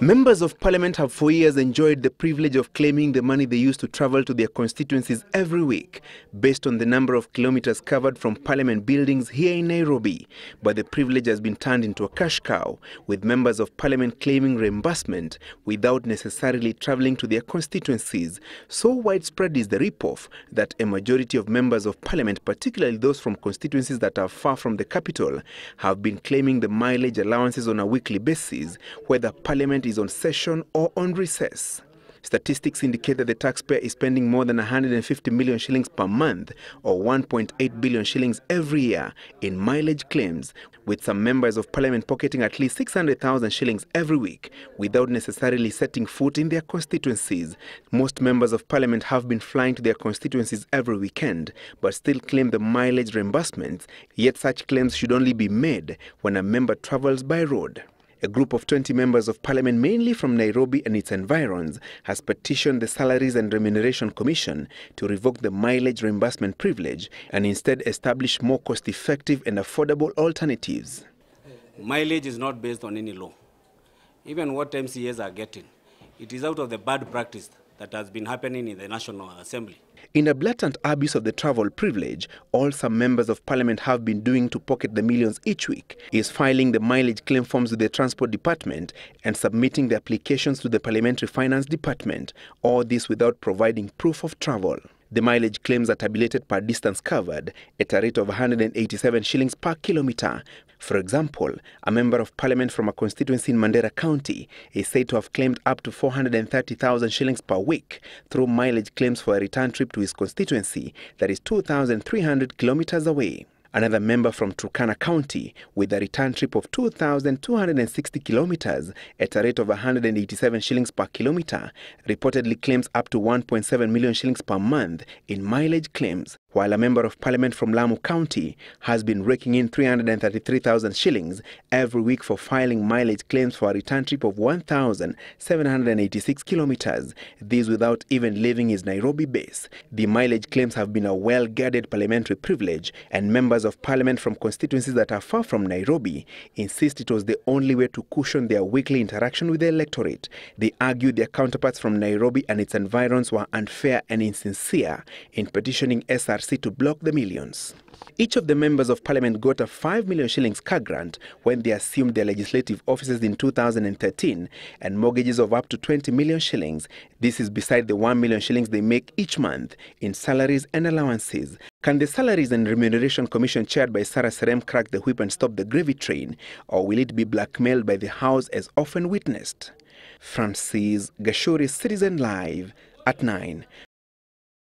Members of Parliament have for years enjoyed the privilege of claiming the money they use to travel to their constituencies every week, based on the number of kilometers covered from Parliament buildings here in Nairobi. But the privilege has been turned into a cash cow, with members of Parliament claiming reimbursement without necessarily traveling to their constituencies. So widespread is the rip-off that a majority of members of Parliament, particularly those from constituencies that are far from the capital, have been claiming the mileage allowances on a weekly basis, whether Parliament is on session or on recess. Statistics indicate that the taxpayer is spending more than 150 million shillings per month, or 1.8 billion shillings every year, in mileage claims, with some members of Parliament pocketing at least 600,000 shillings every week without necessarily setting foot in their constituencies. Most members of Parliament have been flying to their constituencies every weekend, but still claim the mileage reimbursements, yet such claims should only be made when a member travels by road. A group of 20 members of Parliament, mainly from Nairobi and its environs, has petitioned the Salaries and Remuneration Commission to revoke the mileage reimbursement privilege and instead establish more cost-effective and affordable alternatives. Mileage is not based on any law. Even what MCAs are getting, it is out of the bad practice that has been happening in the National Assembly. In a blatant abuse of the travel privilege, all some members of Parliament have been doing to pocket the millions each week is filing the mileage claim forms with the Transport Department and submitting the applications to the Parliamentary Finance Department, all this without providing proof of travel. The mileage claims are tabulated per distance covered at a rate of 187 shillings per kilometre. For example, a member of Parliament from a constituency in Mandera County is said to have claimed up to 430,000 shillings per week through mileage claims for a return trip to his constituency that is 2,300 kilometres away. Another member from Turkana County, with a return trip of 2,260 kilometers at a rate of 187 shillings per kilometer, reportedly claims up to 1.7 million shillings per month in mileage claims, while a member of Parliament from Lamu County has been raking in 333,000 shillings every week for filing mileage claims for a return trip of 1,786 kilometers, this without even leaving his Nairobi base. The mileage claims have been a well-guarded parliamentary privilege, and members of Parliament from constituencies that are far from Nairobi insist it was the only way to cushion their weekly interaction with the electorate. They argue their counterparts from Nairobi and its environs were unfair and insincere in petitioning SRC to block the millions. Each of the members of Parliament got a 5 million shillings car grant when they assumed their legislative offices in 2013 and mortgages of up to 20 million shillings. This is beside the 1 million shillings they make each month in salaries and allowances. Can the Salaries and Remuneration Commission chaired by Sarah Serem crack the whip and stop the gravy train, or will it be blackmailed by the House as often witnessed? Francis Gashuri, Citizen Live at 9.